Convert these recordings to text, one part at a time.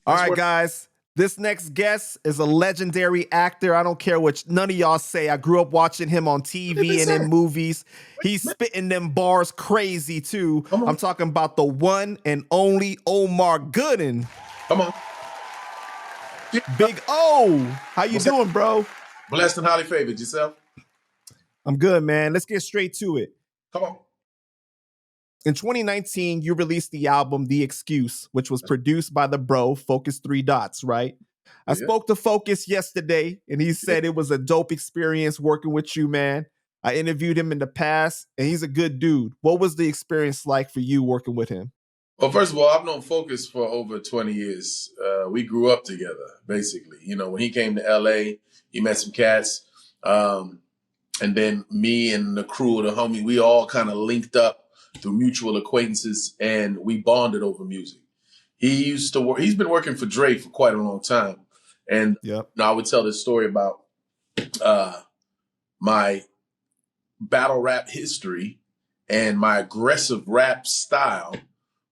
All right, guys. This next guest is a legendary actor. I don't care what none of y'all say. I grew up watching him on TV and in movies. He's spitting them bars crazy too. I'm talking about the one and only Omar Gooding. Come on. Big O. How you doing, bro? Blessed and highly favored. Yourself? I'm good, man. Let's get straight to it. Come on. In 2019, you released the album The Excuse, which was produced by the bro, Focus 3 Dots, right? I spoke to Focus yesterday, and he said it was a dope experience working with you, man. I interviewed him in the past, and he's a good dude. What was the experience like for you working with him? Well, first of all, I've known Focus for over 20 years. We grew up together, basically. You know, when he came to L.A., he met some cats. And then me and the crew, the homie, we all kind of linked up through mutual acquaintances, and we bonded over music. He used to work. He's been working for Dre for quite a long time, and I would tell this story about my battle rap history and my aggressive rap style,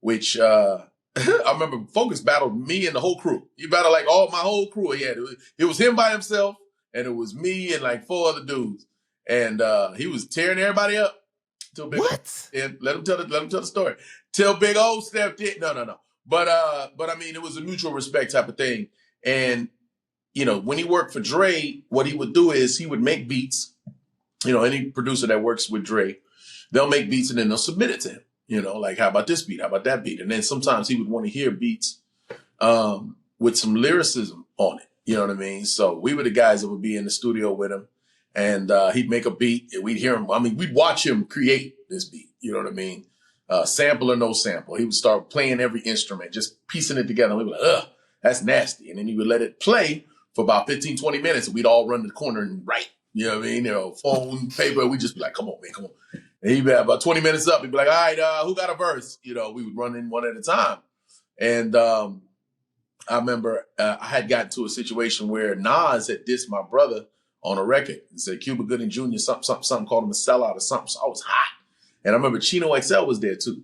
which I remember Focus battled me and the whole crew. He battled like my whole crew. He had it was him by himself, and it was me and like 4 other dudes, and he was tearing everybody up. What? And let him tell the story. Till Big O stepped in. No. But I mean, it was a mutual respect type of thing. And you know, when he worked for Dre, what he would do is he would make beats. You know, any producer that works with Dre, they'll make beats and then they'll submit it to him. You know, like how about this beat? How about that beat? And then sometimes he would want to hear beats with some lyricism on it. You know what I mean? So we were the guys that would be in the studio with him. And he'd make a beat and we'd hear him. I mean, we'd watch him create this beat. You know what I mean? Sample or no sample. He would start playing every instrument, just piecing it together. And we'd be like, ugh, that's nasty. And then he would let it play for about 15, 20 minutes. And we'd all run to the corner and write. You know what I mean? You know, phone, paper. We'd just be like, come on, man, come on. And he'd be about 20 minutes up. He'd be like, all right, who got a verse? You know, we would run in one at a time. And I remember I had gotten to a situation where Nas had dissed my brother on a record and said Cuba Gooding Jr. something called him a sellout or something. So I was hot. And I remember Chino XL was there too.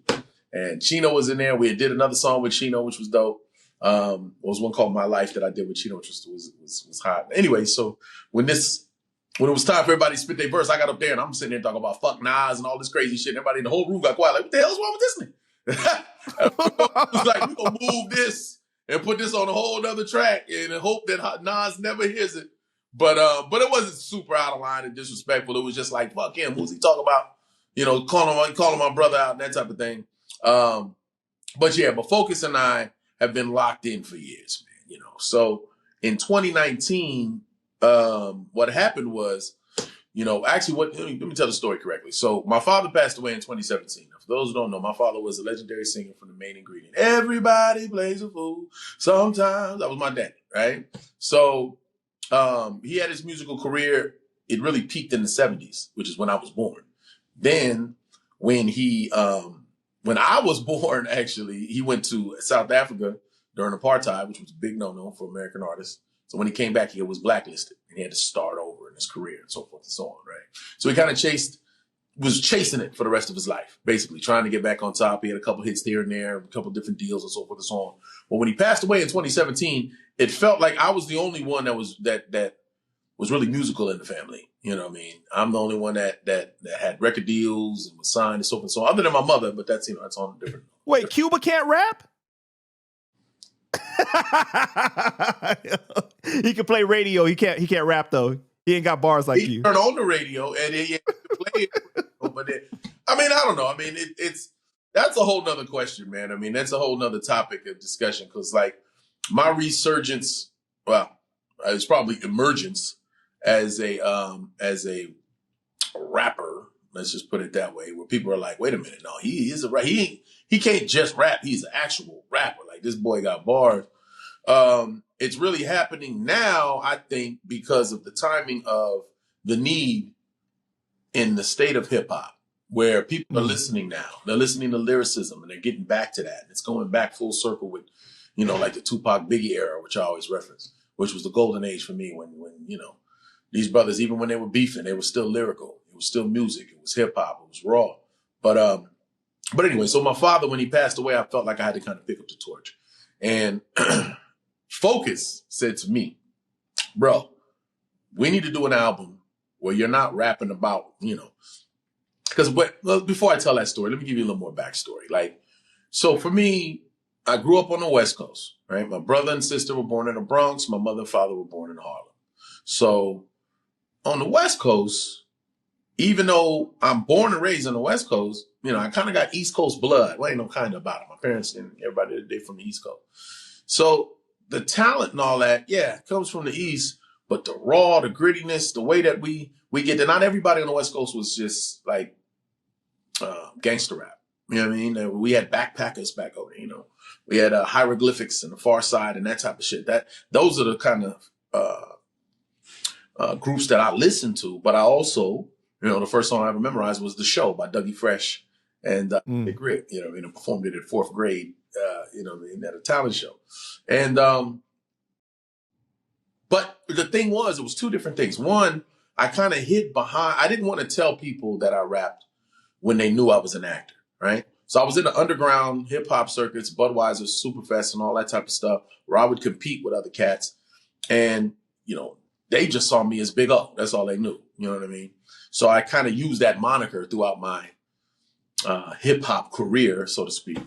And Chino was in there. We did another song with Chino, which was dope. There was one called My Life that I did with Chino, which was hot. Anyway, so when it was time for everybody to spit their verse, I got up there and I'm sitting there talking about fuck Nas and all this crazy shit. And everybody in the whole room got quiet. Like, what the hell's wrong with this nigga? It was like, we're going to move this and put this on a whole other track and hope that Nas never hears it. But it wasn't super out of line and disrespectful. It was just like, fuck him. Who's he talking about? You know, calling my brother out and that type of thing. But Focus and I have been locked in for years, man. You know, so in 2019, what happened was, you know, actually, let me tell the story correctly. So my father passed away in 2017. For those who don't know, my father was a legendary singer from the Main Ingredient. Everybody plays a fool sometimes. That was my daddy, right? So he had his musical career. It really peaked in the 70s, which is when I was born. Then when I was born, actually, he went to South Africa during apartheid, which was a big no-no for American artists. So when he came back, he was blacklisted and he had to start over in his career and so forth and so on, right? So he kind of was chasing it for the rest of his life, basically trying to get back on top. He had a couple hits here and there, a couple different deals and so forth and so on. But when he passed away in 2017, it felt like I was the only one that was really musical in the family. You know what I mean? I'm the only one that had record deals and was signed and so forth and so on, other than my mother, but that's, you know, that's on a different. Wait, Cuba can't rap? He can play radio. He can't rap though. He ain't got bars like you. He turned on the radio and he play it. But I mean, I don't know. I mean, that's a whole nother question, man. I mean, that's a whole nother topic of discussion because, like, my resurgence, well, it's probably emergence as a rapper. Let's just put it that way, where people are like, wait a minute, no, he is a rap. He can't just rap. He's an actual rapper. Like, this boy got bars. It's really happening now, I think, because of the timing of the need in the state of hip hop, where people are listening now. They're listening to lyricism and they're getting back to that. It's going back full circle with, you know, like the Tupac Biggie era, which I always reference, which was the golden age for me when, you know, these brothers, even when they were beefing, they were still lyrical. It was still music. It was hip hop. It was raw. But anyway, so my father, when he passed away, I felt like I had to kind of pick up the torch. And Focus said to me, bro, we need to do an album where you're not rapping about, because before I tell that story, let me give you a little more backstory. Like, so for me, I grew up on the West Coast, right? My brother and sister were born in the Bronx. My mother and father were born in Harlem. So on the West Coast, even though I'm born and raised on the West Coast, I kind of got East Coast blood. Well, ain't no kind of about it. My parents and everybody, they're from the East Coast. So the talent and all that, yeah, comes from the East, but the raw, the grittiness, the way that we get there, not everybody on the West Coast was just like gangster rap. You know what I mean? We had backpackers back over there, We had hieroglyphics and the Far Side and that type of shit. Those are the kind of groups that I listened to. But I also, the first song I ever memorized was The Show by Dougie Fresh and Big Grit. I performed it in fourth grade, at a talent show. And but the thing was, it was two different things. One, I kind of hid behind. I didn't want to tell people that I rapped when they knew I was an actor, right? So I was in the underground hip hop circuits, Budweiser, Superfest, and all that type of stuff, where I would compete with other cats. And, they just saw me as Big O. That's all they knew. You know what I mean? So I kind of used that moniker throughout my hip hop career, so to speak.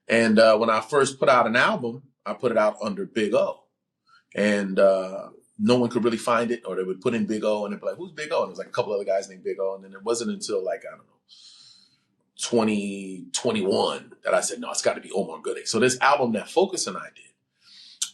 And when I first put out an album, I put it out under Big O. And no one could really find it, or they would put in Big O and they'd be like, who's Big O? And it was like a couple other guys named Big O. And then it wasn't until 2021 that I said, no, it's got to be Omar Gooding. So this album that Focus and I did,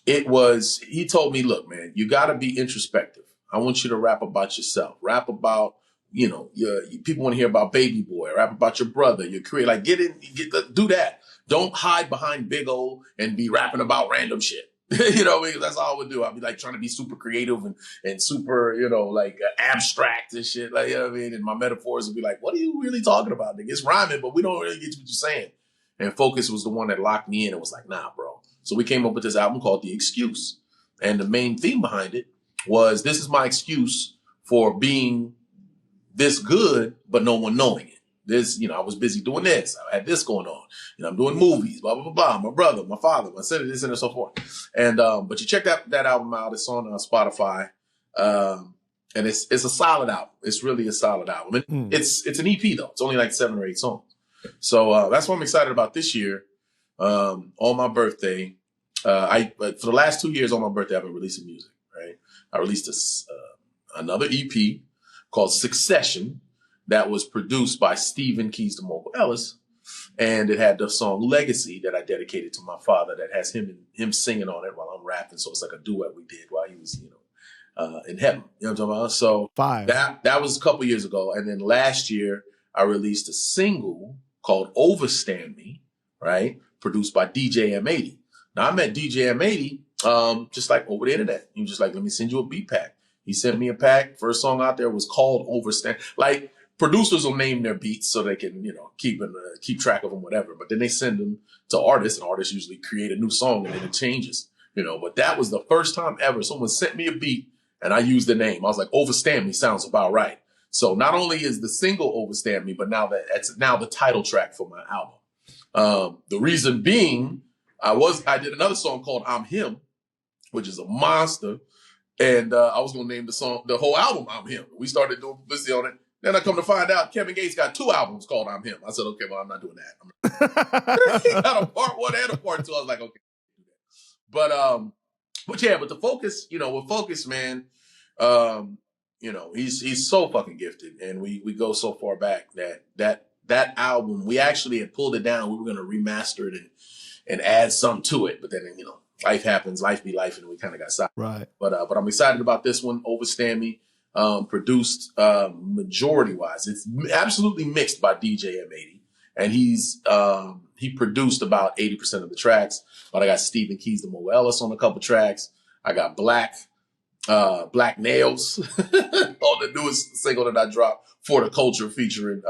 he told me, look, man, you got to be introspective. I want you to rap about yourself, rap about, people want to hear about Baby Boy, rap about your brother, your career, like do that. Don't hide behind Big O and be rapping about random shit. That's all I would do. I'd be like trying to be super creative and super, abstract and shit. Like, and my metaphors would be like, what are you really talking about? Nigga? It's rhyming, but we don't really get what you're saying. And Focus was the one that locked me in. It was like, nah, bro. So we came up with this album called The Excuse. And the main theme behind it was, this is my excuse for being this good, but no one knowing it. This, I was busy doing this. I had this going on. I'm doing movies, blah, blah, blah, blah. My brother, my father, my sister, this and so forth. And, but you check that album out. It's on Spotify. And it's a solid album. It's really a solid album. And it's an EP though. It's only like 7 or 8 songs. So, that's what I'm excited about this year. On my birthday, for the last 2 years on my birthday, I've been releasing music, right? I released another EP called Succession that was produced by Stephen Keys to Mogul Ellis. And it had the song Legacy that I dedicated to my father that has him singing on it while I'm rapping. So it's like a duet we did while he was, in heaven. You know what I'm talking about? So that was a couple years ago. And then last year I released a single called Overstand Me, right? Produced by DJ M80. Now I met DJ M80 just like over the internet. He was just like, let me send you a beat pack. He sent me a pack. First song out there was called Overstand. Like, producers will name their beats so they can, keep track of them, whatever. But then they send them to artists, and artists usually create a new song and then it changes, But that was the first time ever someone sent me a beat and I used the name. I was like, Overstand Me sounds about right. So not only is the single Overstand Me, but that's now the title track for my album. The reason being, I did another song called I'm Him, which is a monster. And I was going to name the whole album I'm Him. We started doing publicity on it. Then I come to find out Kevin Gates got 2 albums called I'm Him. I said, okay, well, I'm not doing that. He got a part 1 and a part 2. I was like, okay. But the Focus, with Focus, man, he's so fucking gifted. And we go so far back that album, we actually had pulled it down. We were going to remaster it and add some to it. But then, life happens, life be life, and we kind of got stopped. Right. But I'm excited about this one, Overstand Me. Produced majority wise, it's absolutely mixed by DJ M80, and he produced about 80% of the tracks. But I got Stephen Keys to Mogul Ellis on a couple tracks. I got Black Nails on the newest single that I dropped, For the Culture, featuring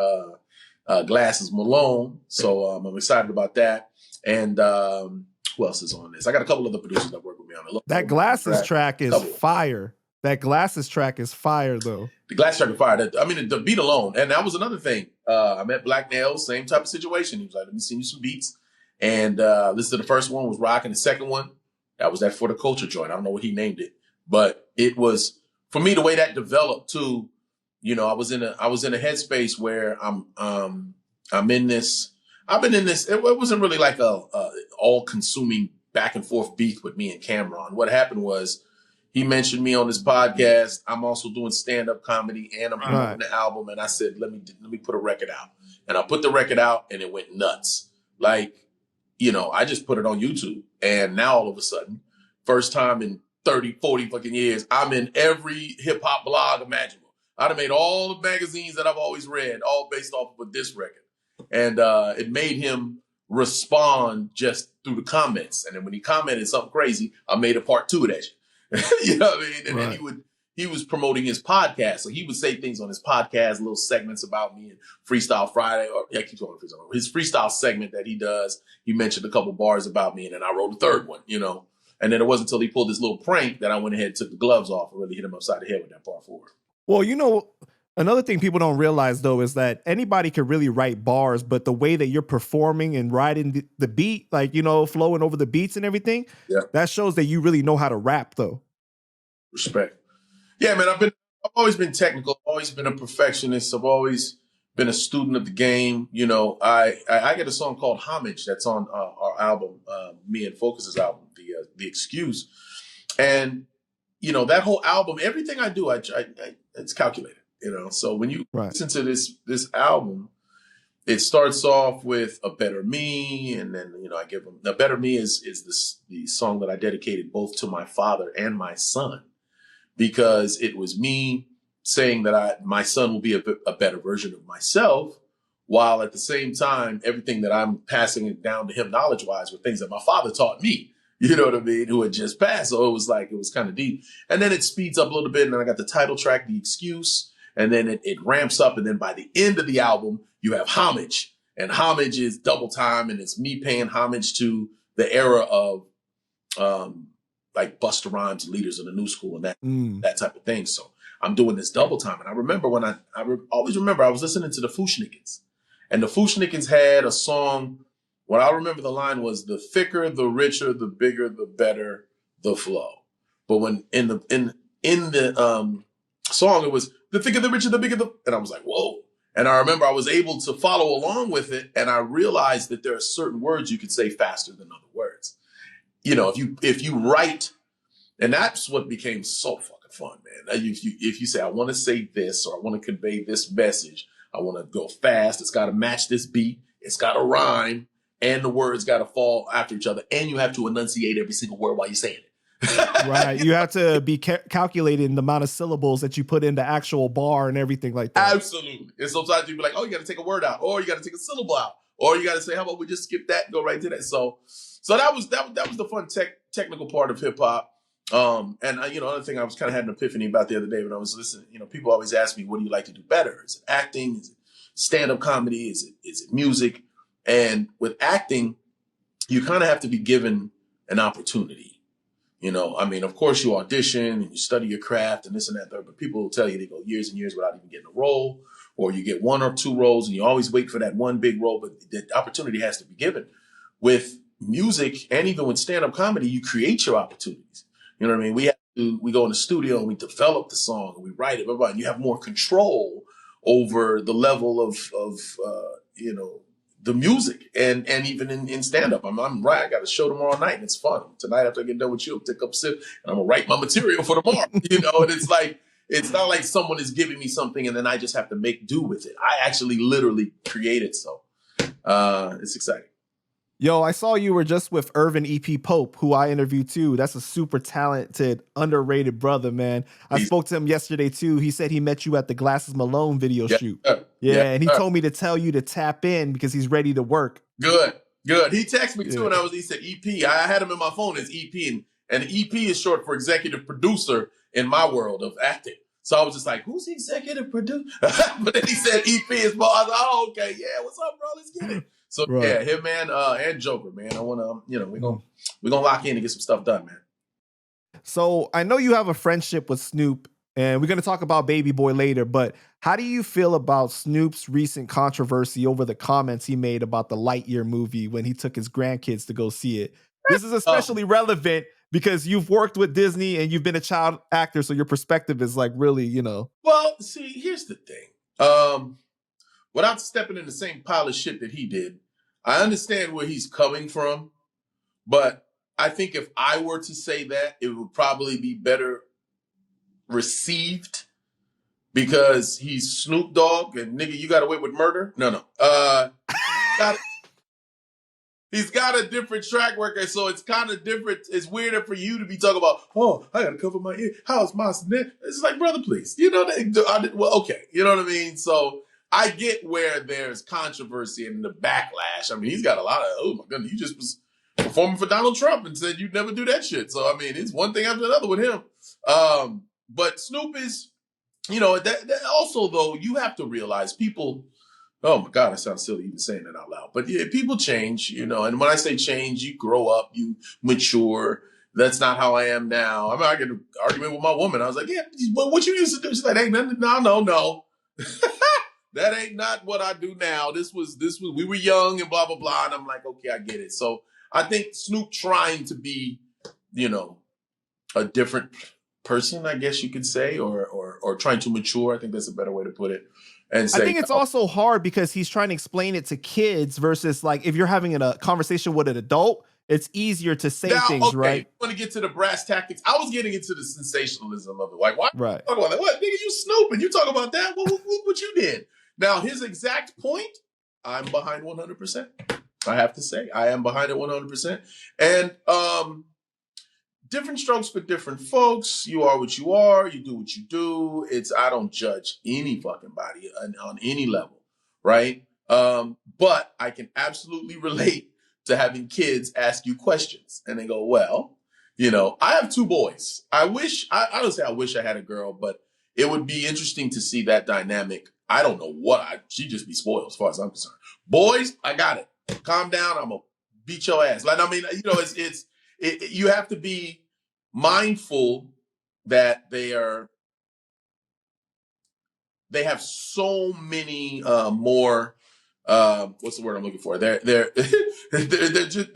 Glasses Malone. So I'm excited about that. And who else is on this? I got a couple other producers that work with me on it. That Glasses track is fire. That Glasses track is fire, though. The Glasses track is fire. The beat alone. And that was another thing. I met Black Nails, same type of situation. He was like, let me send you some beats. And listened to the first one, was rocking. The second one That was that For the Culture joint. I don't know what he named it, but it was, for me, the way that developed too. You know, I was in a headspace where I'm in this. I've been in this. It wasn't really like a all consuming back and forth beef with me and Cameron. What happened was, he mentioned me on his podcast. I'm also doing stand up comedy and I'm promoting the album. And I said, let me put a record out. And I put the record out and it went nuts. Like, you know, I just put it on YouTube. And now all of a sudden, first time in 30, 40 fucking years, I'm in every hip hop blog imaginable. I'd have made all the magazines that I've always read, all based off of this record. And it made him respond just through the comments. And then when he commented something crazy, I made a part 2 of that shit. You know what I mean? And then he was promoting his podcast. So he would say things on his podcast, little segments about me and Freestyle Friday, or I keep going Freestyle. His freestyle segment that he does, he mentioned a couple bars about me, and then I wrote a third one, you know. And then it wasn't until he pulled this little prank that I went ahead and took the gloves off and really hit him upside the head with that part 4. Well, you know, another thing people don't realize, though, is that anybody can really write bars, but the way that you're performing and riding the beat, like, you know, flowing over the beats and everything, that shows that you really know how to rap, though. Respect. Yeah, man, I've always been technical, always been a perfectionist. I've always been a student of the game. You know, I get a song called Homage that's on our album, me and Focus's album, The Excuse. And, you know, that whole album, everything I do, it's calculated. You know, so when you listen to this album, it starts off with A Better Me, and then, you know, I give them A Better Me is the song that I dedicated both to my father and my son, because it was me saying that my son will be a better version of myself, while at the same time everything that I'm passing it down to him knowledge wise were things that my father taught me. You know what I mean? Who had just passed. So it was kind of deep. And then it speeds up a little bit, and then I got the title track, The Excuse. And then it ramps up. And then by the end of the album, you have Homage. And Homage is double time. And it's me paying homage to the era of like Busta Rhymes, Leaders of the New School, and that type of thing. So I'm doing this double time. And I remember when I always remember I was listening to the Fushnikins. And the Fushnikins had a song. What I remember the line was, the thicker, the richer, the bigger, the better, the flow. But when in the song, it was the thicker, the richer, the bigger, and I was like, whoa. And I remember I was able to follow along with it. And I realized that there are certain words you could say faster than other words. You know, if you write, and that's what became so fucking fun, man. If you say, I want to say this, or I want to convey this message, I want to go fast. It's got to match this beat. It's got to rhyme. And the words got to fall after each other. And you have to enunciate every single word while you're saying it. Right. You have to be calculating the amount of syllables that you put in the actual bar and everything like that. Absolutely. And sometimes you be like, oh, you got to take a word out, or you got to take a syllable out, or you got to say, how about we just skip that and go right to that? So that was the fun technical part of hip hop. And you know, another thing I was kind of had an epiphany about the other day when I was listening. You know, people always ask me, what do you like to do better? Is it acting? Is it stand-up comedy? Is it music? And with acting, you kind of have to be given an opportunity. You know, I mean, of course you audition and you study your craft and this and that, but people will tell you they go years and years without even getting a role, or you get 1 or 2 roles and you always wait for that one big role, but the opportunity has to be given. With music and even with stand-up comedy, you create your opportunities. You know what I mean? We go in the studio and we develop the song and we write it, and you have more control over the level of you know, the music and even in stand-up. I'm right. I got a show tomorrow night and it's fun. Tonight after I get done with you, I'll take up a sip and I'm gonna write my material for tomorrow. You know, and it's like, it's not like someone is giving me something and then I just have to make do with it. I actually literally create it. So it's exciting. Yo, I saw you were just with Irvin E.P. Pope, who I interviewed too. That's a super talented, underrated brother, man. I spoke to him yesterday too. He said he met you at the Glasses Malone video shoot. Yeah, and he told me to tell you to tap in because he's ready to work. Good. He texted me too, and he said EP. I had him in my phone as EP, and EP is short for executive producer in my world of acting. So I was just like, who's the executive producer? But then he said EP is more. I was like, oh, okay, yeah, what's up, bro? Let's get it. So yeah, him, man, and Joker, man. I want to, you know, we're gonna lock in and get some stuff done, man. So I know you have a friendship with Snoop, and we're gonna talk about Baby Boy later. But how do you feel about Snoop's recent controversy over the comments he made about the Lightyear movie when he took his grandkids to go see it? This is especially relevant because you've worked with Disney and you've been a child actor, so your perspective is like really, you know. Well, see, here's the thing. Without stepping in the same pile of shit that he did, I understand where he's coming from, but I think if I were to say that, it would probably be better received because he's Snoop Dogg and nigga, you got away with murder? No. He's got a different track record, so it's kind of different. It's weirder for you to be talking about, oh, I got to cover my ear. How's my neck? It's like, brother, please. You know, well, okay. You know what I mean? So I get where there's controversy and the backlash. I mean, he's got a lot of, oh my goodness, you just was performing for Donald Trump and said you'd never do that shit. So, I mean, it's one thing after another with him. But Snoop is, you know, that also, though, you have to realize people, oh my God, I sound silly even saying that out loud. But yeah, people change, you know. And when I say change, you grow up, you mature. That's not how I am now. I mean, I get an argument with my woman. I was like, yeah, well, what you used to do? She's like, hey, no. That ain't not what I do now. This was, we were young and blah, blah, blah. And I'm like, okay, I get it. So I think Snoop trying to be, you know, a different person, I guess you could say, or trying to mature. I think that's a better way to put it. And say, I think it's also hard because he's trying to explain it to kids versus like if you're having a conversation with an adult, it's easier to say things, okay, right? I want to get to the brass tactics. I was getting into the sensationalism of it. Like, why right. talk about that? What, nigga, you Snoop and you talk about that? What you did? Now, his exact point, I'm behind 100%. I have to say, I am behind it 100%. And different strokes for different folks. You are what you are. You do what you do. I don't judge any fucking body on any level, right? But I can absolutely relate to having kids ask you questions and they go, well, you know, I have 2 boys. I don't say I wish I had a girl, but it would be interesting to see that dynamic. I don't know she'd just be spoiled as far as I'm concerned. Boys, I got it. Calm down. I'm going to beat your ass. Like, I mean, you know, you have to be mindful that they have so many more what's the word I'm looking for? They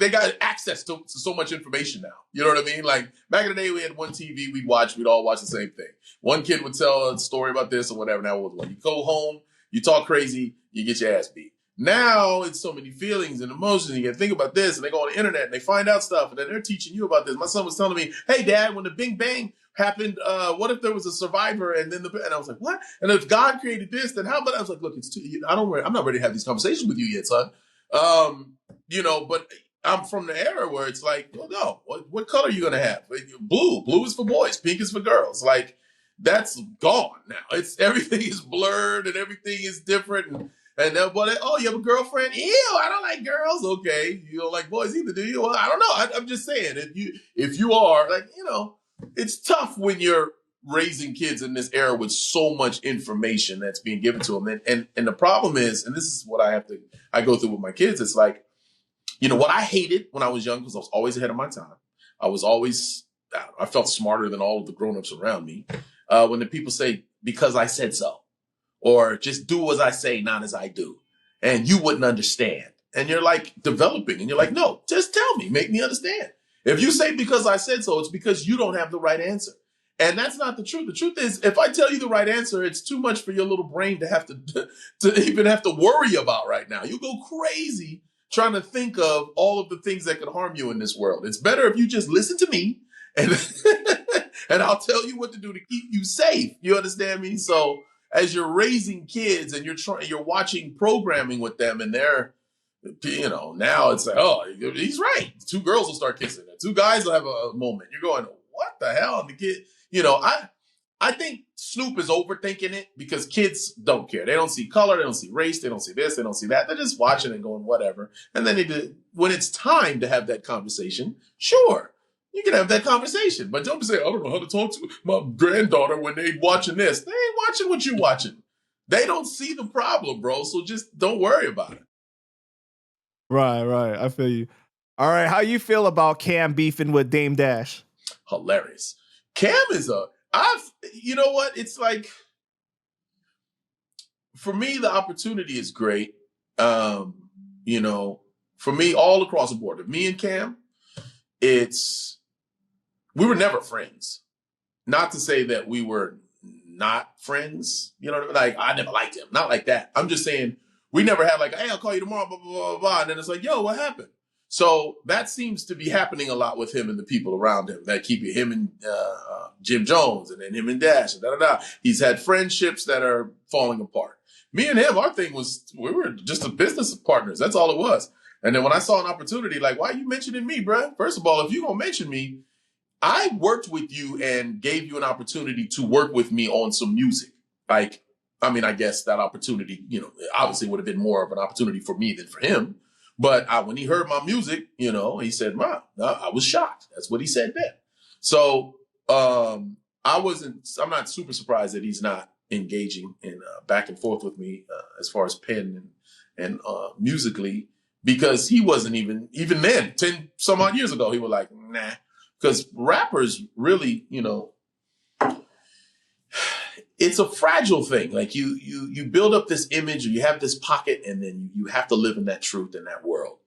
got access to so much information now. You know what I mean? Like back in the day, we had one TV we'd all watch the same thing. One kid would tell a story about this or whatever. Now you go home, you talk crazy, you get your ass beat. Now it's so many feelings and emotions. And you can think about this, and they go on the internet and they find out stuff, and then they're teaching you about this. My son was telling me, "Hey, Dad, when the Bing Bang happened, what if there was a survivor?" And I was like, "What? And if God created this, then how?" But I was like, "Look, I'm not ready to have these conversations with you yet, son." You know, but I'm from the era where it's like, well, no, what color are you gonna have? Blue is for boys, pink is for girls. Like that's gone now. Everything is blurred and everything is different. And then, oh, you have a girlfriend? Ew, I don't like girls. Okay, you don't like boys either, do you? Well, I don't know. I'm just saying, if you are like, you know, it's tough when you're raising kids in this era with so much information that's being given to them. And the problem is, and this is what I go through with my kids. It's like, you know, what I hated when I was young because I was always ahead of my time. I felt smarter than all of the grownups around me. When the people say, because I said so. Or just do as I say, not as I do. And you wouldn't understand. And you're like developing. And you're like, no, just tell me. Make me understand. If you say because I said so, it's because you don't have the right answer. And that's not the truth. The truth is, if I tell you the right answer, it's too much for your little brain to have to even have to worry about right now. You go crazy trying to think of all of the things that could harm you in this world. It's better if you just listen to me and, and I'll tell you what to do to keep you safe. You understand me? So as you're raising kids and you're watching programming with them and they're, you know, now it's like, oh, he's right. 2 girls will start kissing. 2 guys will have a moment. You're going, what the hell? And the kid, you know, I think Snoop is overthinking it because kids don't care. They don't see color. They don't see race. They don't see this. They don't see that. They're just watching and going, whatever. And then when it's time to have that conversation, sure. You can have that conversation, but don't say, I don't know how to talk to my granddaughter when they watching this. They ain't watching what you watching. They don't see the problem, bro. So just don't worry about it. Right. I feel you. All right. How you feel about Cam beefing with Dame Dash? Hilarious. Cam is you know what? It's like, for me, the opportunity is great. You know, for me, all across the board, me and Cam, it's we were never friends. Not to say that we were not friends, you know, like I never liked him, not like that. I'm just saying we never had like, hey, I'll call you tomorrow, blah, blah, blah, blah. And then it's like, yo, what happened? So that seems to be happening a lot with him and the people around him that keep him and Jim Jones and then him and Dash and da-da-da. He's had friendships that are falling apart. Me and him, our thing was we were just a business partners. That's all it was. And then when I saw an opportunity, like, why are you mentioning me, bruh? First of all, if you're going to mention me, I worked with you and gave you an opportunity to work with me on some music. Like, I mean, I guess that opportunity, you know, obviously would have been more of an opportunity for me than for him. But when he heard my music, you know, he said, "Man, I was shocked." That's what he said then. So I'm not super surprised that he's not engaging in back and forth with me as far as pen and musically, because he wasn't even then, 10 some odd years ago, he was like, nah. Because rappers really, you know, it's a fragile thing. Like you build up this image, or you have this pocket, and then you have to live in that truth in that world.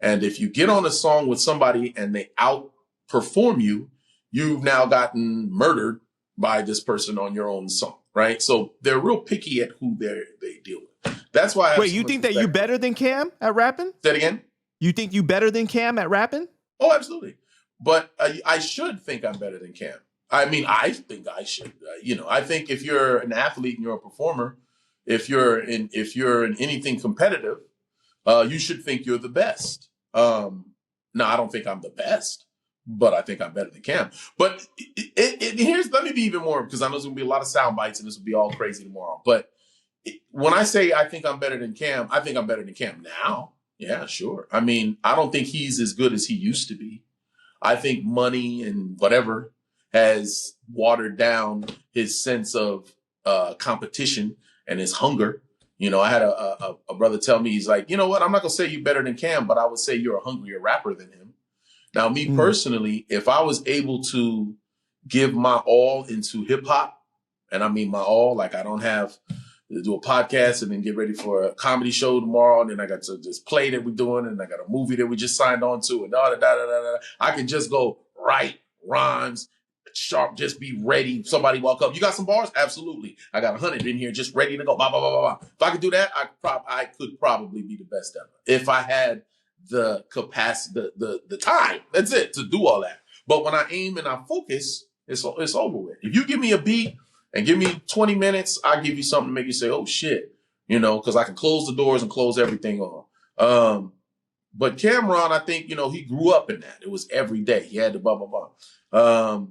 And if you get on a song with somebody and they outperform you, you've now gotten murdered by this person on your own song, right? So they're real picky at who they deal with. That's why. Wait, you think that you better than Cam at rapping? Say it again. You think you better than Cam at rapping? Oh, absolutely. But I should think I'm better than Cam. I mean, I think I should. You know, I think if you're an athlete and you're a performer, if you're in anything competitive, you should think you're the best. No, I don't think I'm the best, but I think I'm better than Cam. But let me be even more, because I know there's going to be a lot of sound bites and this will be all crazy tomorrow. But when I say I think I'm better than Cam, I think I'm better than Cam now. Yeah, sure. I mean, I don't think he's as good as he used to be. I think money and whatever has watered down his sense of competition and his hunger. You know, I had a brother tell me, he's like, you know what, I'm not going to say you're better than Cam, but I would say you're a hungrier rapper than him. Now, me personally, if I was able to give my all into hip hop, and I mean my all, like I don't have to do a podcast and then get ready for a comedy show tomorrow, and then I got to this play that we're doing, and I got a movie that we just signed on to, and I can just go write rhymes, sharp, just be ready. Somebody walk up, you got some bars? Absolutely. I got 100 in here just ready to go. Blah, blah, blah, blah, blah. If I could do that, I could probably be the best ever. If I had the capacity, the time, that's it, to do all that. But when I aim and I focus, it's over with. If you give me a beat and give me 20 minutes, I'll give you something to make you say, oh shit, you know, because I can close the doors and close everything on. But Cameron, I think, you know, he grew up in that. It was every day. He had to blah, blah, blah.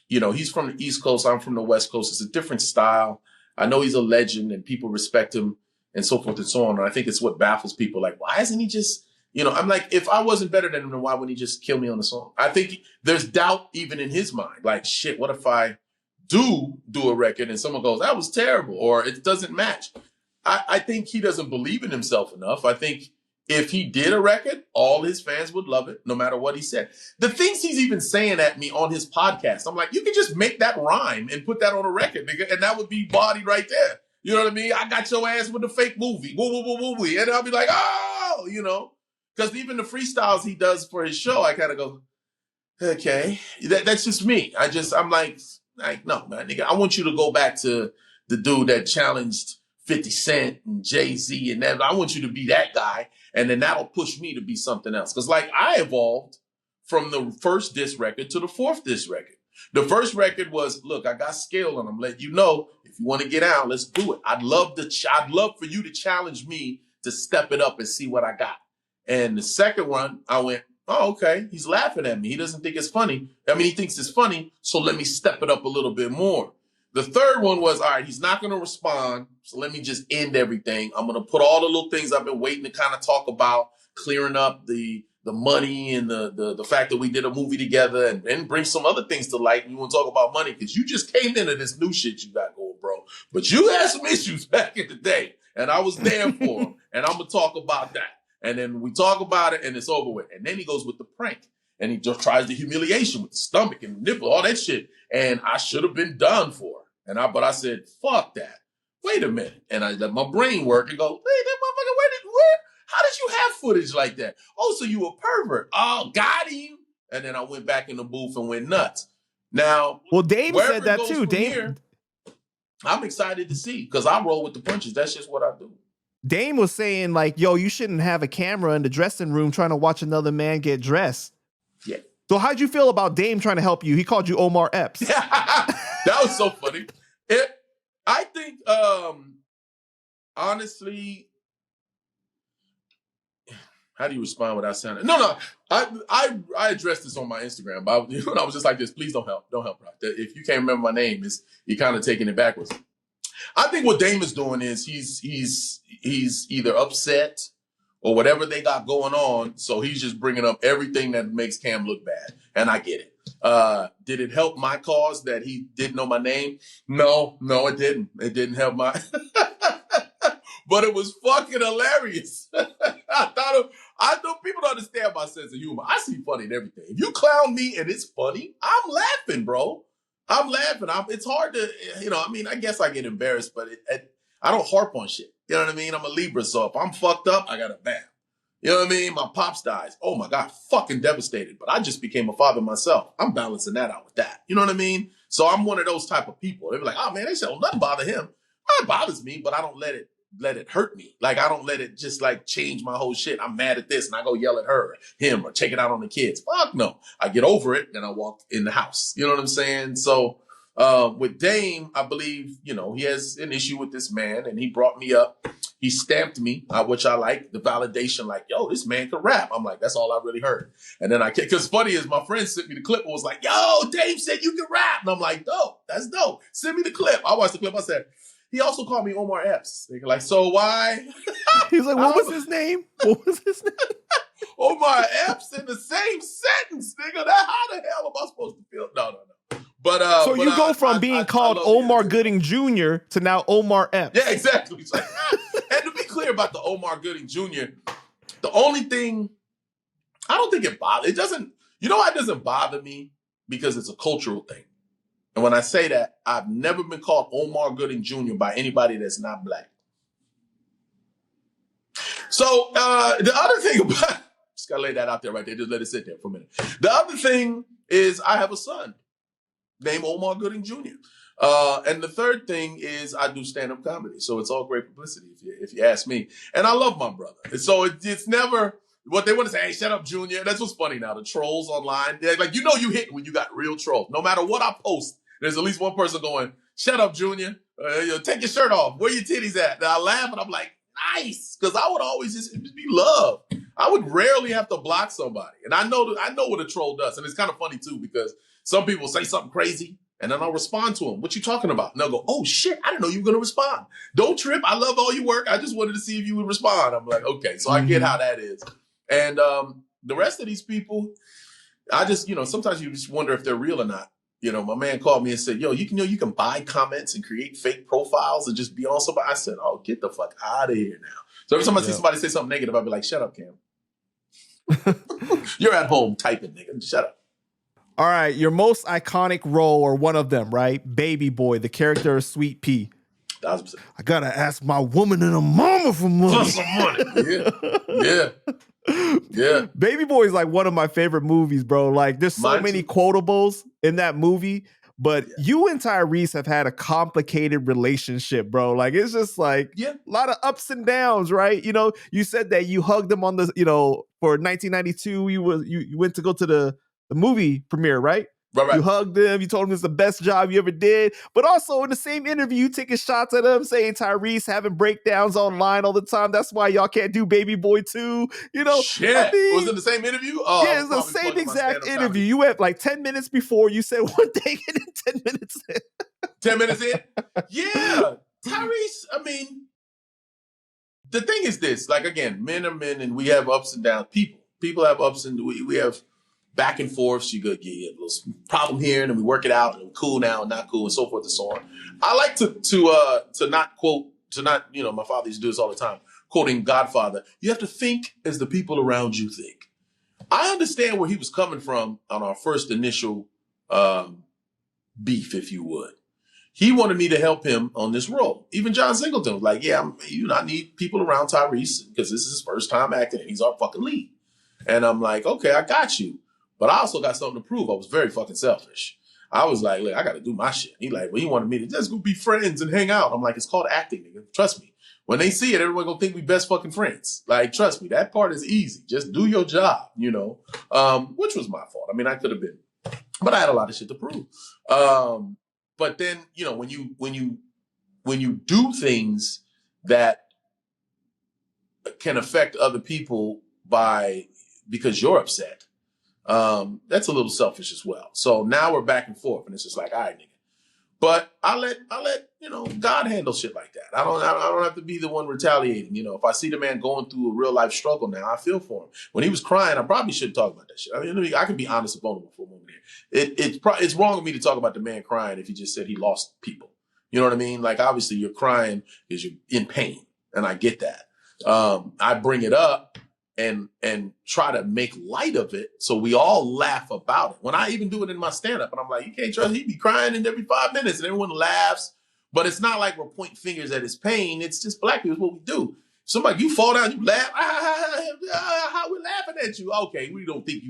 You know, he's from the East Coast. I'm from the West Coast. It's a different style. I know he's a legend and people respect him and so forth and so on. And I think it's what baffles people. Like, why isn't he just, you know, I'm like, if I wasn't better than him, then why wouldn't he just kill me on the song? I think there's doubt even in his mind. Like, shit, what if I do a record and someone goes, that was terrible, or it doesn't match? I think he doesn't believe in himself enough. I think if he did a record, all his fans would love it, no matter what he said. The things he's even saying at me on his podcast, I'm like, you can just make that rhyme and put that on a record, nigga, and that would be body right there. You know what I mean? I got your ass with the fake movie. Woo, woo, woo, woo, woo. And I'll be like, oh, you know, because even the freestyles he does for his show, I kind of go, okay, that's just me. I'm like, no, man, nigga, I want you to go back to the dude that challenged 50 Cent and Jay-Z and that. I want you to be that guy. And then that'll push me to be something else. Because like I evolved from the first diss record to the fourth diss record. The first record was, look, I got skill and I'm letting you know, if you want to get out, let's do it. I'd love for you to challenge me to step it up and see what I got. And the second one, I went, oh, okay, he's laughing at me. He doesn't think it's funny. I mean, he thinks it's funny, so let me step it up a little bit more. The third one was, all right, he's not going to respond, so let me just end everything. I'm going to put all the little things I've been waiting to kind of talk about, clearing up the money and the fact that we did a movie together, and bring some other things to light. And you want to talk about money because you just came into this new shit you got going, bro. But you had some issues back in the day, and I was there for them, and I'm going to talk about that. And then we talk about it, and it's over with. And then he goes with the prank. And he just tries the humiliation with the stomach and the nipple, all that shit. And I should have been done for. But I said, fuck that. Wait a minute. And I let my brain work and go, hey, that motherfucker, how did you have footage like that? Oh, so you a pervert. Oh, got him. and then I went back in the booth and went nuts. Now, well, Dame wherever said that it goes too. from Dame, here, I'm excited to see because I roll with the punches. That's just what I do. Dame was saying like, yo, you shouldn't have a camera in the dressing room trying to watch another man get dressed. Yeah. So how'd you feel about Dame trying to help you? He called you Omar Epps. That was so funny. I think, honestly, how do you respond without sounding? No. I addressed this on my Instagram, but I was just like this. Please don't help, bro. If you can't remember my name, you're kind of taking it backwards. I think what Dame is doing is he's either upset or whatever they got going on. So he's just bringing up everything that makes Cam look bad. And I get it. Did it help my cause that he didn't know my name? No, it didn't. It didn't help my, but it was fucking hilarious. I know people don't understand my sense of humor. I see funny in everything. If you clown me and it's funny, I'm laughing, bro. I'm laughing. It's hard to, I guess I get embarrassed, but I don't harp on shit. You know what I mean? I'm a Libra, so if I'm fucked up, I got a bam. You know what I mean? My pops dies. Oh my God, fucking devastated. But I just became a father myself. I'm balancing that out with that. You know what I mean? So I'm one of those type of people. They're like, oh man, they said, oh, nothing bother him. It bothers me, but I don't let it hurt me. Like, I don't let it just like change my whole shit. I'm mad at this and I go yell at her, him, or take it out on the kids. Fuck no. I get over it and I walk in the house. You know what I'm saying? So with Dame, I believe, he has an issue with this man and he brought me up. He stamped me, which I like, the validation, like, yo, this man can rap. I'm like, that's all I really heard. And then because funny is my friend sent me the clip and was like, yo, Dame said you can rap. And I'm like, dope, that's dope. Send me the clip. I watched the clip. I said, he also called me Omar Epps. They're like, so why? He's like, what was his name? Omar Epps in the same sentence, nigga. How the hell am I supposed to feel? No. But so you go from being called Omar Gooding Jr. to now Omar Epps. Yeah, exactly. And to be clear about the Omar Gooding Jr., the only thing, I don't think it bothers. It doesn't. You know why it doesn't bother me? Because it's a cultural thing. And when I say that, I've never been called Omar Gooding Jr. by anybody that's not black. So the other thing about, just gotta lay that out there right there. Just let it sit there for a minute. The other thing is I have a son named Omar Gooding Jr. And the third thing is I do stand-up comedy. So it's all great publicity if you ask me. And I love my brother. And so it's never what they want to say, hey, shut up, Junior. That's what's funny now. The trolls online, they're like, you hit when you got real trolls. No matter what I post, there's at least one person going, shut up, Junior. Take your shirt off. Where your titties at? And I laugh and I'm like, nice. Because I would always just be love. I would rarely have to block somebody. And I know what a troll does. And it's kind of funny too, because some people say something crazy and then I'll respond to them. What you talking about? And they'll go, oh shit, I didn't know you were going to respond. Don't trip. I love all your work. I just wanted to see if you would respond. I'm like, okay. So I get how that is. And the rest of these people, I just, sometimes you just wonder if they're real or not. My man called me and said, yo, you can buy comments and create fake profiles and just be on somebody. I said, oh, get the fuck out of here now. So every time I see somebody say something negative, I'll be like, shut up, Cam. You're at home typing, nigga. Shut up. All right. Your most iconic role, or one of them, right? Baby Boy, the character of Sweet Pea. 1,000%. I gotta ask my woman and a mama for money. For some money. Yeah. Baby Boy is like one of my favorite movies, bro. Like, there's so many quotables in that movie, but you and Tyrese have had a complicated relationship, bro. Like, it's just like a lot of ups and downs, right? You said that you hugged him on the, for 1992, you went to go to the movie premiere, right? Right. You hugged him. You told him it's the best job you ever did. But also in the same interview, you taking shots at him, saying Tyrese having breakdowns online all the time. That's why y'all can't do Baby Boy 2. Shit. Was it the same interview? Yeah, it's the same exact interview. Comedy. You went like 10 minutes before. You said one thing and then 10 minutes in. 10 minutes in? Yeah. Tyrese, the thing is this. Like, again, men are men and we have ups and downs. People have ups and we have back and forth. You get a little problem here, and then we work it out, and we're cool now, and not cool, and so forth and so on. I like to not quote, my father used to do this all the time, quoting Godfather. You have to think as the people around you think. I understand where he was coming from on our first initial beef, if you would. He wanted me to help him on this role. Even John Singleton was like, yeah, I need people around Tyrese because this is his first time acting, and he's our fucking lead. And I'm like, okay, I got you. But I also got something to prove. I was very fucking selfish. I was like, look, I got to do my shit. He like, well, he wanted me to just go be friends and hang out. I'm like, it's called acting, nigga. Trust me. When they see it, everyone gonna think we best fucking friends. Like, trust me, that part is easy. Just do your job, you know, which was my fault. I mean, I could have been, but I had a lot of shit to prove. But then, you know, when you do things that can affect other people because you're upset, that's a little selfish as well. So now we're back and forth, and it's just like, all right, nigga. But I let you know, God handle shit like that. I don't have to be the one retaliating. You know, if I see the man going through a real life struggle now, I feel for him. When he was crying, I probably shouldn't talk about that shit. I mean, I can be honest and vulnerable for a moment here. It's wrong of me to talk about the man crying if he just said he lost people. You know what I mean? Like, obviously, you're crying because you're in pain, and I get that. I bring it up and try to make light of it so we all laugh about it. When I even do it in my stand-up, and I'm like, you can't trust, he be crying in every 5 minutes, and everyone laughs. But it's not like we're pointing fingers at his pain. It's just black people, it's what we do. Somebody, you fall down, you laugh. How we laughing at you? Okay, we don't think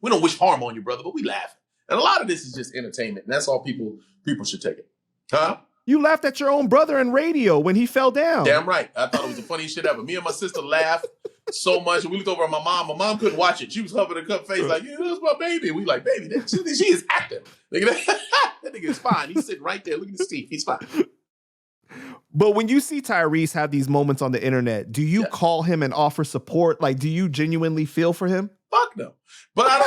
we don't wish harm on you, brother, but we laughing. And a lot of this is just entertainment, and that's all people should take it. Huh? You laughed at your own brother in radio when he fell down. Damn right. I thought it was the funniest shit ever. Me and my sister laughed so much. And we looked over at my mom. My mom couldn't watch it. She was huffing her cup face like, yeah, that's my baby. And we like, baby, she is acting. That nigga is fine. He's sitting right there. Look at his teeth. He's fine. But when you see Tyrese have these moments on the internet, do you call him and offer support? Like, do you genuinely feel for him? Fuck no. But I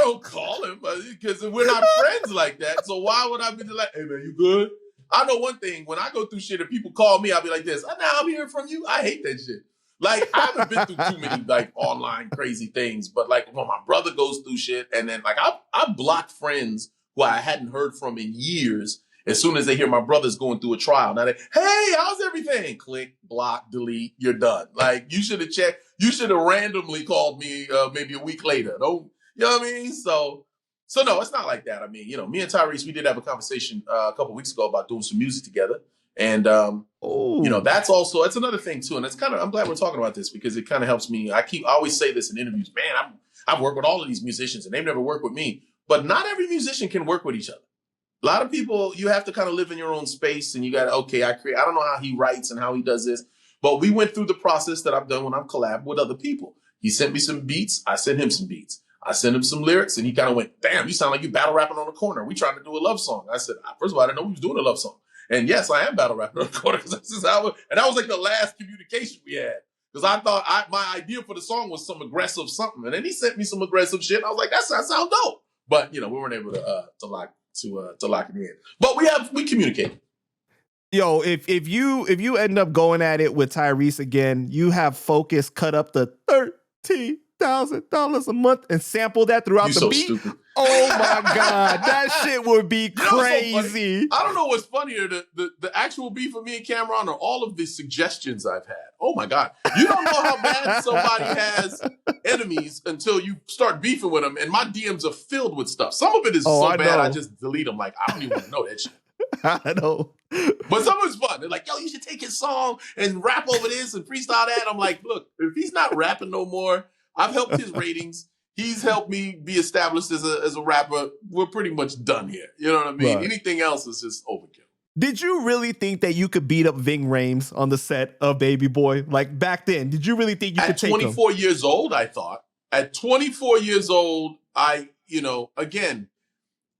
don't call him because we're not friends like that. So why would I be like, hey man, you good? I know one thing, when I go through shit and people call me, I'll be like this, now I'm hearing from you. I hate that shit. Like, I haven't been through too many like online crazy things, but like when my brother goes through shit, and then like I blocked friends who I hadn't heard from in years. As soon as they hear my brother's going through a trial, now they, hey, how's everything? Click, block, delete, you're done. Like, you should have checked. You should have randomly called me maybe a week later. Don't, you know what I mean? So no, it's not like that. I mean, you know, me and Tyrese, we did have a conversation a couple weeks ago about doing some music together. And, you know, that's another thing too. And it's I'm glad we're talking about this because it kind of helps me. I always say this in interviews, man, I've worked with all of these musicians and they've never worked with me, but not every musician can work with each other. A lot of people, you have to kind of live in your own space and you got to, I don't know how he writes and how he does this, but we went through the process that I've done when I've collabed with other people. He sent me some beats. I sent him some beats. I sent him some lyrics and he kind of went, damn, you sound like you battle rapping on the corner. We trying to do a love song. I said, first of all, I didn't know we was doing a love song. And yes, I am battle rapping on the corner because that was like the last communication we had. Because I thought my idea for the song was some aggressive something. And then he sent me some aggressive shit. I was like, that sounds dope. But, you know, we weren't able to lock it in. But we communicate. Yo, if you end up going at it with Tyrese again, you have Focus cut up the $13,000 a month and sample that throughout the beat. Stupid. Oh my God, that shit would be crazy. So I don't know what's funnier, the actual beef of me and Cameron or all of the suggestions I've had. Oh my God. You don't know how bad somebody has enemies until you start beefing with them. And my DMs are filled with stuff. Some of it is so bad, I just delete them. Like, I don't even want to know that shit. I know. But some of it's fun. They're like, yo, you should take his song and rap over this and freestyle that. I'm like, look, if he's not rapping no more, I've helped his ratings. He's helped me be established as a rapper. We're pretty much done here. You know what I mean? Right. Anything else is just overkill. Did you really think that you could beat up Ving Rhames on the set of Baby Boy? Like back then, did you really think you could take him? At 24 years old, I thought. At 24 years old, again,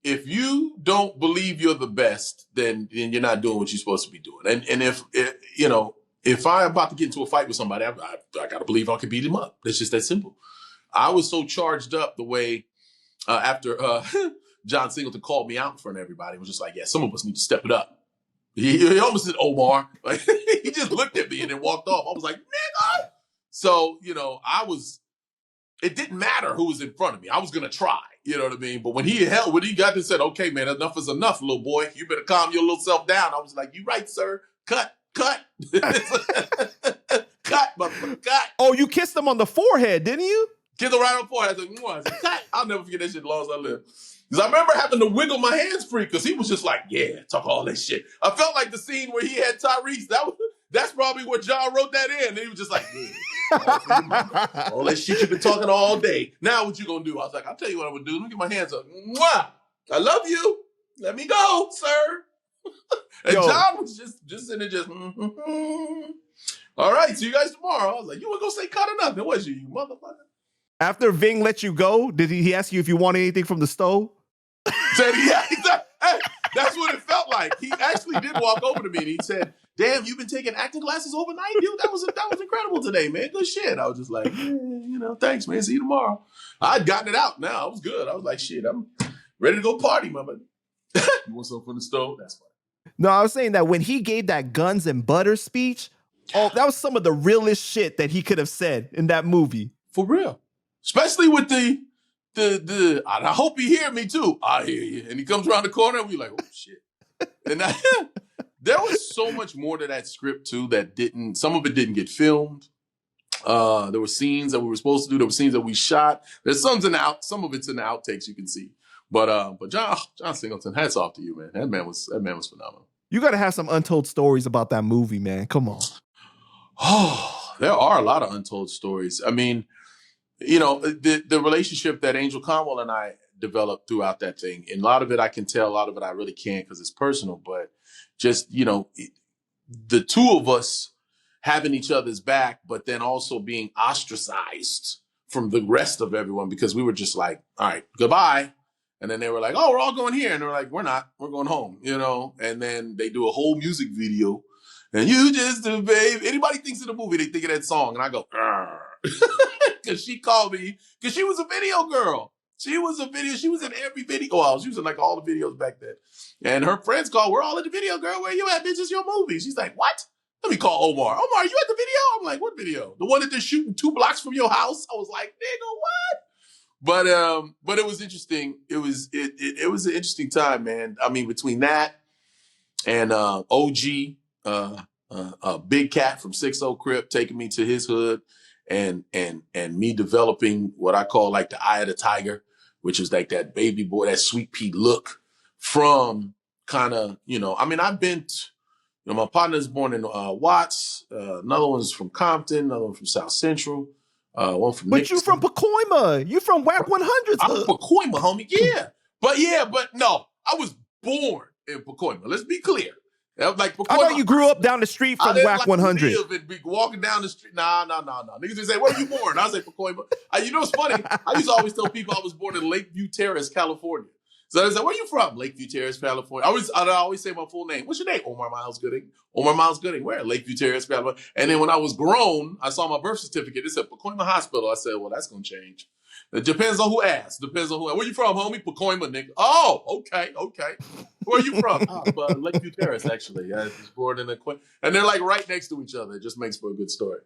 if you don't believe you're the best, then you're not doing what you're supposed to be doing. And if I'm about to get into a fight with somebody, I got to believe I can beat him up. It's just that simple. I was so charged up the way after John Singleton called me out in front of everybody. It was just like, yeah, some of us need to step it up. He almost said Omar. Like, he just looked at me and then walked off. I was like, nigga. So, it didn't matter who was in front of me. I was going to try. You know what I mean? But when he got and said, okay, man, enough is enough, little boy. You better calm your little self down. I was like, you right, sir. Cut. Cut, motherfucker, cut. Oh, you kissed him on the forehead, didn't you? Kissed him right on the forehead. I said, cut. I'll never forget that shit as long as I live. Because I remember having to wiggle my hands free because he was just like, yeah, talk all that shit. I felt like the scene where he had Tyrese. That's probably where John wrote that in. And he was just like, yeah. All for your mama. All that shit you've been talking all day. Now what you gonna do? I was like, I'll tell you what I'm gonna do. Let me get my hands up. Mwah! I love you. Let me go, sir. And Yo. John was just sitting there all right, see you guys tomorrow. I was like, you weren't gonna say cut or nothing, was you motherfucker? After Ving let you go, did he ask you if you wanted anything from the stove? Said, yeah, hey, that's what it felt like. He actually did walk over to me and he said, damn, you've been taking acting classes overnight, dude? That was incredible today, man. Good shit. I was just like, thanks, man. See you tomorrow. I'd gotten it out now. I was good. I was like, shit, I'm ready to go party, mama. You want something from the stove? That's fine. No, I was saying that when he gave that guns and butter speech, that was some of the realest shit that he could have said in that movie. For real. Especially with the I hope he hear me too. I hear you. And he comes around the corner and we like, oh shit. And there was so much more to that script too that some of it didn't get filmed. There were scenes that we were supposed to do. There were scenes that we shot. There's some of it's in the outtakes you can see. But John Singleton, hats off to you, man. That man was phenomenal. You got to have some untold stories about that movie, man. Come on. Oh, there are a lot of untold stories. I mean, the relationship that Angel Conwell and I developed throughout that thing, and a lot of it I can tell, a lot of it I really can't because it's personal, but just, the two of us having each other's back, but then also being ostracized from the rest of everyone because we were just like, all right, goodbye. And then they were like, oh, we're all going here. And they were like, we're not, we're going home, and then they do a whole music video. And you just do, babe. Anybody thinks of the movie, they think of that song. And I go, because she called me, because she was a video girl. She was in every video. Well, she was in like all the videos back then. And her friends called, we're all in the video, girl. Where you at, bitch? It's your movie. She's like, what? Let me call Omar. Omar, you at the video? I'm like, what video? The one that they're shooting 2 blocks from your house? I was like, nigga, what? But it was interesting. It was an interesting time, man. I mean, between that and OG, Big Cat from 6-0 Crip taking me to his hood, and me developing what I call like the eye of the tiger, which is like that baby boy, that sweet pea look from kind of, I've been, my partner's born in Watts, another one's from Compton, another one from South Central, one from But Nixon. You from Pacoima. You from WAC 100. I'm from Pacoima, homie. Yeah. But no, I was born in Pacoima. Let's be clear. Like Pacoima, I know you grew up down the street from WAC 100. And be walking down the street. Nah. Niggas would say, where were you born? I say Pacoima. You know what's funny? I used to always tell people I was born in Lakeview Terrace, California. So they said, where are you from? Lakeview Terrace, California. I always say my full name. What's your name? Omar Miles Gooding. Omar Miles Gooding. Where? Lakeview Terrace, California. And then when I was grown, I saw my birth certificate. It said Pacoima Hospital. I said, well, that's going to change. It depends on who asks. Depends on who. Where you from, homie? Pacoima, nigga. Oh, okay. Where you from? Lakeview Terrace, actually. I was born in and they're like right next to each other. It just makes for a good story.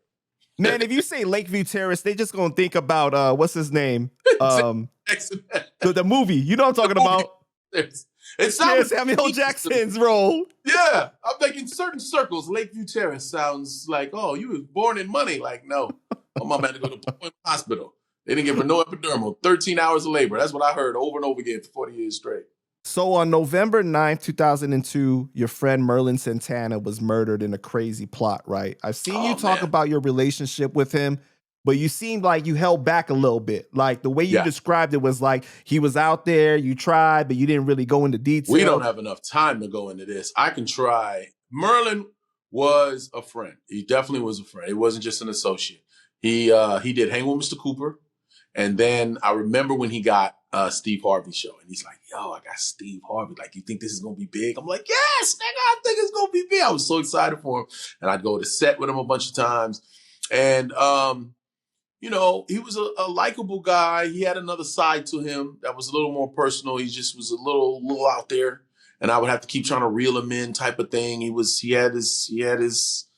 Man, if you say Lakeview Terrace, they just gonna think about what's his name? The movie. You know what I'm talking about? It sounds Samuel Jackson's role. Yeah, I'm like in certain circles, Lakeview Terrace sounds like, oh, you was born in money. Like, no, my mom had to go to the hospital. They didn't give her no epidural. 13 hours of labor. That's what I heard over and over again for 40 years straight. So on November 9th, 2002, your friend Merlin Santana was murdered in a crazy plot, right? I've seen you talk about your relationship with him, but you seemed like you held back a little bit. Like the way you described it was like he was out there, you tried, but you didn't really go into detail. We don't have enough time to go into this. I can try. Merlin was a friend. He definitely was a friend. He wasn't just an associate. He did Hang with Mr. Cooper. And then I remember when he got Steve Harvey's show, and he's like, yo, I got Steve Harvey. Like, you think this is going to be big? I'm like, yes, nigga, I think it's going to be big. I was so excited for him. And I'd go to set with him a bunch of times. And, he was a likable guy. He had another side to him that was a little more personal. He just was a little out there. And I would have to keep trying to reel him in type of thing. He had his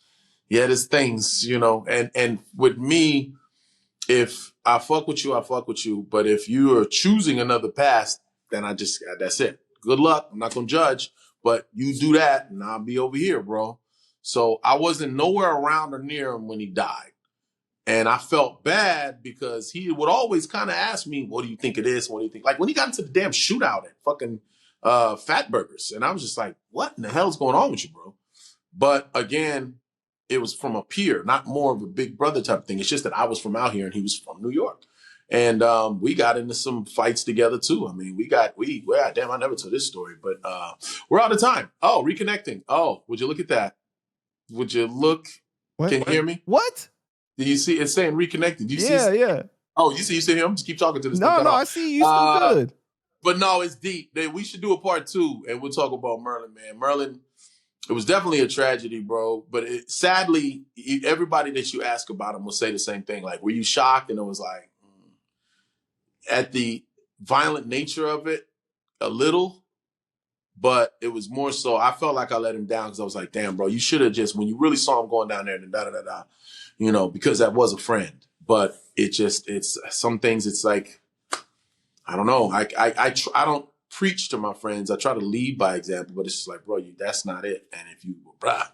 things, and with me, if I fuck with you, I fuck with you. But if you are choosing another path, then that's it. Good luck. I'm not going to judge, but you do that and I'll be over here, bro. So I wasn't nowhere around or near him when he died. And I felt bad because he would always kind of ask me, what do you think of this? What do you think? Like when he got into the damn shootout at fucking Fat Burgers. And I was just like, what in the hell's going on with you, bro? But again, it was from a peer, not more of a big brother type of thing. It's just that I was from out here and he was from New York. And we got into some fights together too. I mean, well, damn, I never told this story, but we're out of time. Oh, reconnecting. Oh, would you look at that? Would you look? What? Can you hear me? What? Do you see? It's saying reconnected. You see? Yeah. Oh, you see him? Just keep talking to this. No, I see you still good. But no, it's deep. We should do a part 2, and we'll talk about Merlin, man. Merlin, it was definitely a tragedy, bro. But sadly, everybody that you ask about him will say the same thing. Like, were you shocked? And it was like, at the violent nature of it, a little. But it was more so, I felt like I let him down because I was like, damn, bro, you should have just, when you really saw him going down there, and da-da-da-da, because that was a friend. But it's some things, it's like, I don't know. I don't preach to my friends. I try to lead by example, but it's just like, bro, that's not it. And if you,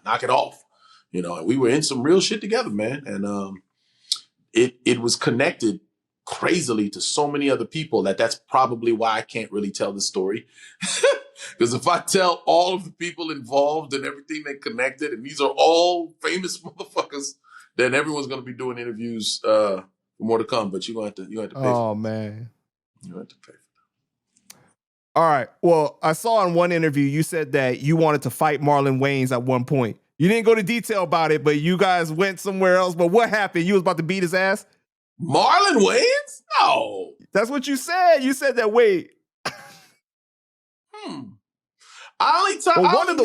knock it off. And we were in some real shit together, man. And it was connected crazily to so many other people that's probably why I can't really tell the story. Because if I tell all of the people involved and everything that connected, and these are all famous motherfuckers, then everyone's going to be doing interviews for more to come. But you're going to have to pay for it. Oh, man. You have to pay for it. All right. Well, I saw in one interview, you said that you wanted to fight Marlon Wayans at one point. You didn't go into detail about it, but you guys went somewhere else. But what happened? You was about to beat his ass? Marlon Wayans? No. That's what you said. You said that, wait. I only met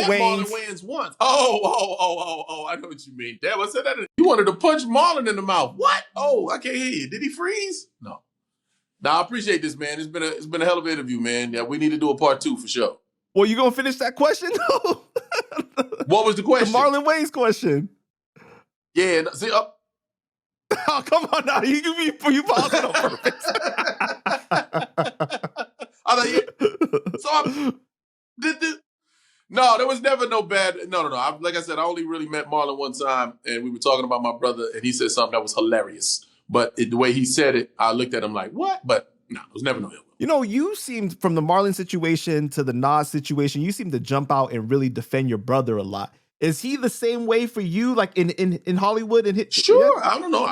Wayans. Marlon Wayans once. Oh, I know what you mean. Damn, I said that. You wanted to punch Marlon in the mouth. What? Oh, I can't hear you. Did he freeze? No. I appreciate this, man. It's been a hell of an interview, man. Yeah, we need to do a part 2 for sure. Well, you gonna finish that question? What was the question? The Marlon Wayans question. Yeah, see up. Oh, come on now. You paused it on purpose. I thought no, there was never no bad. No. Like I said, I only really met Marlon one time, and we were talking about my brother, and he said something that was hilarious. But the way he said it, I looked at him like, what? But no, it was never no ill will. You seemed, from the Marlon situation to the Nas situation, you seem to jump out and really defend your brother a lot. Is he the same way for you, like in Hollywood? Sure, yeah? I don't know.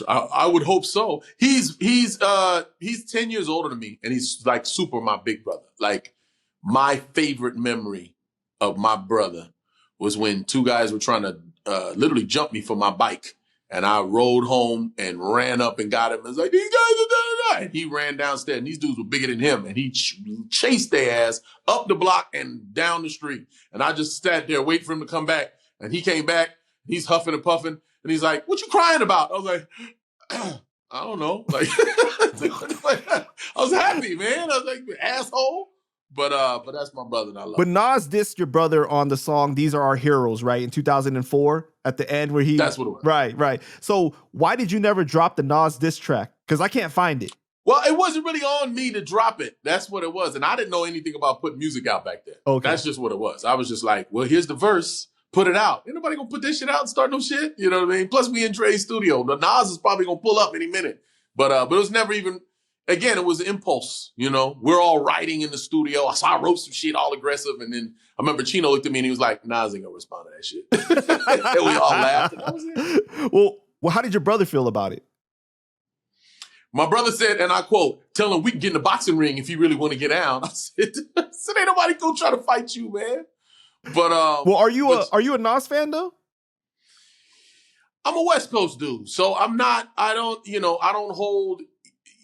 I would hope so. He's 10 years older than me, and he's like super my big brother. Like, my favorite memory of my brother was when 2 guys were trying to literally jump me for my bike. And I rode home and ran up and got him. And was like, these guys are da-da-da. And he ran downstairs, and these dudes were bigger than him. And he chased their ass up the block and down the street. And I just sat there waiting for him to come back. And he came back. He's huffing and puffing. And he's like, what you crying about? I was like, I don't know. Like, I was happy, man. I was like, asshole. But that's my brother, and I love him. But Nas dissed your brother on the song "These Are Our Heroes," right, in 2004 at the end where he. That's what it was. Right. So why did you never drop the Nas diss track? Because I can't find it. Well, it wasn't really on me to drop it. That's what it was, and I didn't know anything about putting music out back then. Okay, that's just what it was. I was just like, well, here's the verse. Put it out. Ain't nobody gonna put this shit out and start no shit. You know what I mean? Plus, we in Dre's studio. The Nas is probably gonna pull up any minute. But it was never even. Again, it was impulse, We're all writing in the studio. So I wrote some shit all aggressive. And then I remember Chino looked at me and he was like, Nas ain't gonna respond to that shit. And we all laughed. And that was it. Well, how did your brother feel about it? My brother said, and I quote, tell him we can get in the boxing ring if you really want to get down. I said, ain't nobody gonna try to fight you, man. But well, are you a Nas fan though? I'm a West Coast dude. So I don't hold,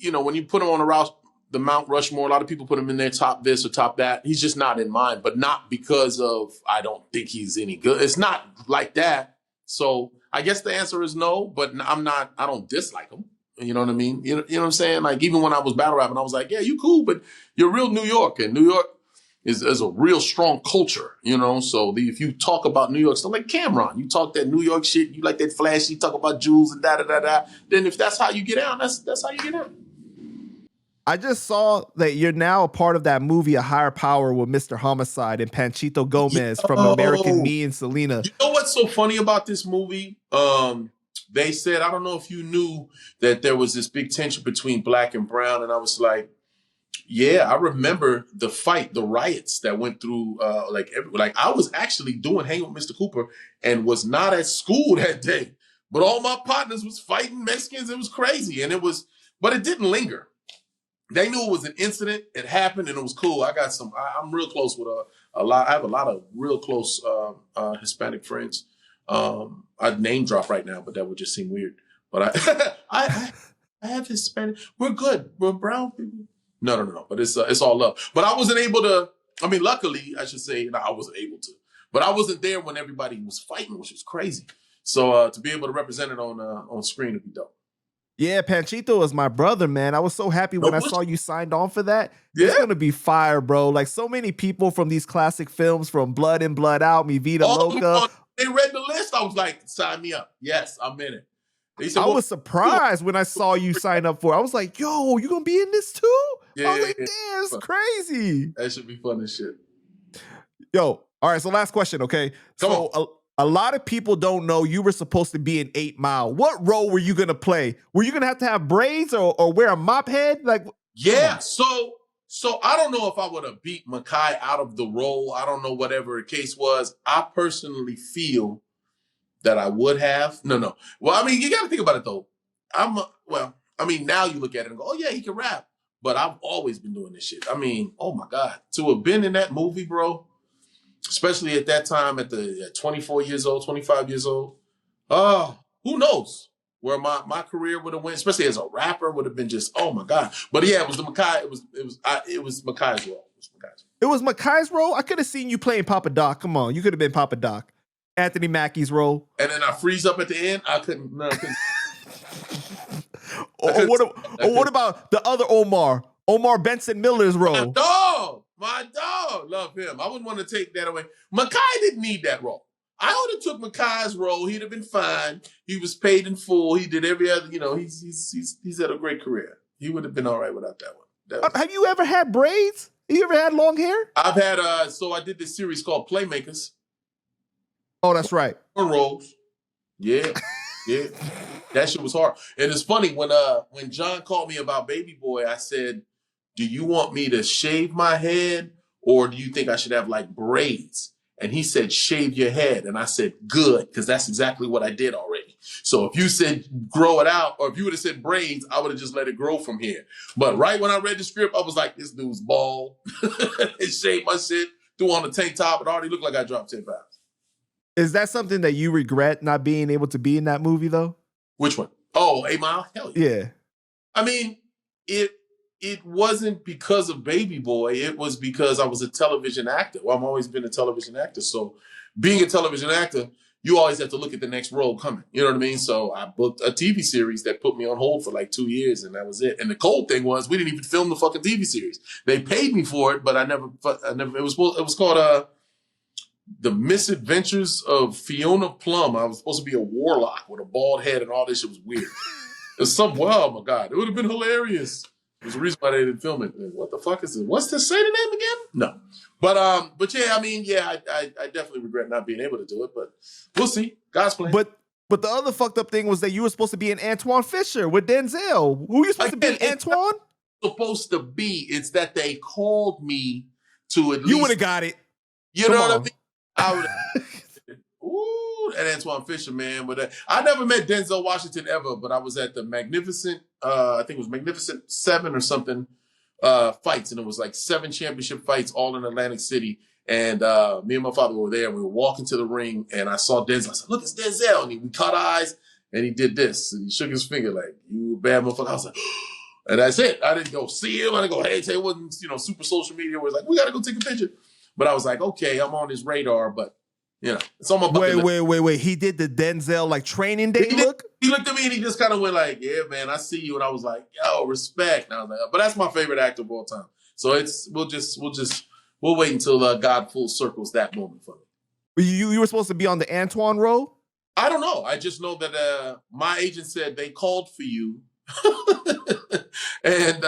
when you put him on the Mount Rushmore, a lot of people put him in there top this or top that. He's just not in mine, but not because of I don't think he's any good. It's not like that. So I guess the answer is no, but I don't dislike him. You know what I mean? You know what I'm saying? Like, even when I was battle rapping, I was like, yeah, you cool, but you're real New York, and New York is a real strong culture, So if you talk about New York stuff, like Cameron, you talk that New York shit, you like that flashy, talk about jewels and da-da-da-da, then if that's how you get out, that's how you get out. I just saw that you're now a part of that movie, A Higher Power, with Mr. Homicide and Panchito Gomez from American Me and Selena. You know what's so funny about this movie? They said, I don't know if you knew that there was this big tension between black and brown. And I was like, Yeah, I remember the fight, the riots that went through. Like I was actually hanging with Mr. Cooper and was not at school that day, but all my partners was fighting Mexicans. It was crazy, but it didn't linger. They knew it was an incident. It happened, and it was cool. I'm real close with a lot. I have a lot of real close Hispanic friends. I'd name drop right now, but that would just seem weird. But I have Hispanic. We're good. We're brown people. No. But it's all love. But I wasn't able to. I mean, luckily, I should say, I wasn't able to. But I wasn't there when everybody was fighting, which was crazy. So to be able to represent it on screen would be dope. Yeah, Panchito is my brother, man. I was so happy when I saw you signed on for that. Yeah. It's going to be fire, bro. Like so many people from these classic films, from Blood In, Blood Out, Mi Vida Loca. They read the list. I was like, sign me up. Yes, I'm in it. I was surprised when I saw you sign up for it. I was like, yo, you going to be in this too? Yeah, I was like, damn, it's crazy. That should be fun as shit. Yo, all right, so last question, okay? Come on. A lot of people don't know you were supposed to be in 8 Mile. What role were you going to play? Were you going to have braids or wear a mop head? Like, yeah, so I don't know if I would have beat Makai out of the role. I don't know, whatever the case was. I personally feel that I would have. No. Well, I mean, you got to think about it, though. Now you look at it and go, oh, yeah, he can rap. But I've always been doing this shit. I mean, oh, my God. To have been in that movie, bro, especially at that time at 24 years old, 25 years old, who knows where my career would have went, especially as a rapper, would have been just, oh, my God. But, yeah, it was Makai's role. It was Makai's role? I could have seen you playing Papa Doc. Come on. You could have been Papa Doc. Anthony Mackie's role. And then I freeze up at the end. I couldn't. What about the other Omar? Omar Benson Miller's role. My dog. Love him. I wouldn't want to take that away. Makai didn't need that role. I would have took Makai's role. He'd have been fine. He was paid in full. He did every other, he's had a great career. He would have been all right without that one. Have you ever had braids? Have you ever had long hair? I've had, I did this series called Playmakers. Oh, that's right. Rolls. Yeah. That shit was hard. And it's funny, when John called me about Baby Boy, I said, do you want me to shave my head or do you think I should have like braids? And he said, shave your head. And I said, good, because that's exactly what I did already. So if you said grow it out, or if you would have said braids, I would have just let it grow from here. But right when I read the script, I was like, this dude's bald. It shaved my shit, threw on the tank top. It already looked like I dropped 10 pounds. Is that something that you regret not being able to be in that movie, though? Which one? Oh, 8 Mile? Hell yeah. Yeah. I mean, it wasn't because of Baby Boy. It was because I was a television actor. Well, I've always been a television actor. So being a television actor, you always have to look at the next role coming. You know what I mean? So I booked a TV series that put me on hold for like 2 years, and that was it. And the cold thing was we didn't even film the fucking TV series. They paid me for it, but I never. It was called The Misadventures of Fiona Plum. I was supposed to be a warlock with a bald head and all this shit was weird. It was oh my God, it would have been hilarious. There's a reason why they didn't film it. What the fuck is it? What's the say the name again? No. But yeah, I mean, yeah, I definitely regret not being able to do it, but we'll see. God's plan. But the other fucked up thing was that you were supposed to be in Antwone Fisher with Denzel. Who are you supposed to be in Antwone? Supposed to be. It's that they called me to at least. You would have got it. You know what I mean? I would. Ooh, and Antwone Fisher, man. But I never met Denzel Washington ever. But I was at the Magnificent. I think it was Magnificent 7 or something. Fights, and it was like 7 championship fights, all in Atlantic City. And me and my father were there. And we were walking to the ring, and I saw Denzel. I said, "Look, it's Denzel!" And we caught eyes, and he did this, and he shook his finger like, "You bad motherfucker." I was like, and that's it. I didn't go see him. I didn't go, "Hey," it wasn't super social media where it's like, "We gotta go take a picture." But I was like, okay, I'm on his radar, but it's on my bucket list. Wait. He did the Denzel like training day look? He looked at me and he just kind of went like, yeah, man, I see you. And I was like, yo, respect. And I was like, but that's my favorite actor of all time. So we'll wait until God full circles that moment for me. You were supposed to be on the Antwone role? I don't know. I just know that my agent said they called for you. And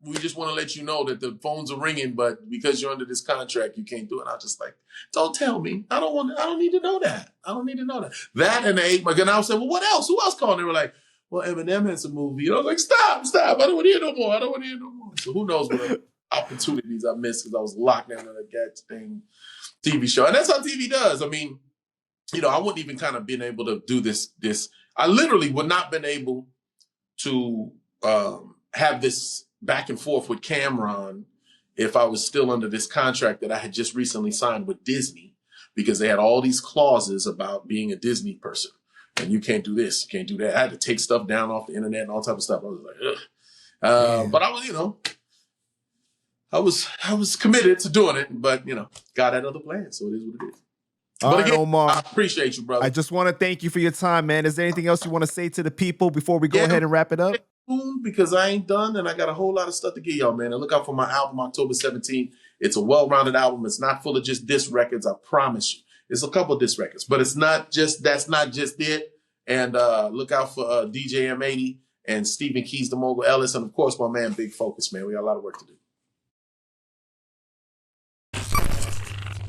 we just want to let you know that the phones are ringing, but because you're under this contract, you can't do it. And I was just like, don't tell me. I don't need to know that. I don't need to know that. That and the 8 Mile. And I said, well, what else? Who else called? And they were like, well, Eminem has a movie. And I was like, stop. I don't want to hear no more. So who knows what opportunities I missed because I was locked down on that thing TV show. And that's how TV does. I mean, I wouldn't even kind of been able to do this. I literally would not been able to have this back and forth with Cameron if I was still under this contract that I had just recently signed with Disney, because they had all these clauses about being a Disney person. And you can't do this, you can't do that. I had to take stuff down off the internet and all type of stuff. I was like, ugh. But I was, I was committed to doing it, but God had other plans, so it is what it is. All right, Omar. I appreciate you, brother. I just want to thank you for your time, man. Is there anything else you want to say to the people before we go ahead and wrap it up? Because I ain't done, and I got a whole lot of stuff to give y'all, man. And look out for my album, October 17th. It's a well-rounded album. It's not full of just diss records, I promise you. It's a couple of diss records, but that's not just it. And look out for DJ M80 and Stephen Keys, the Mogul Ellis, and of course, my man, Big Focus, man. We got a lot of work to do.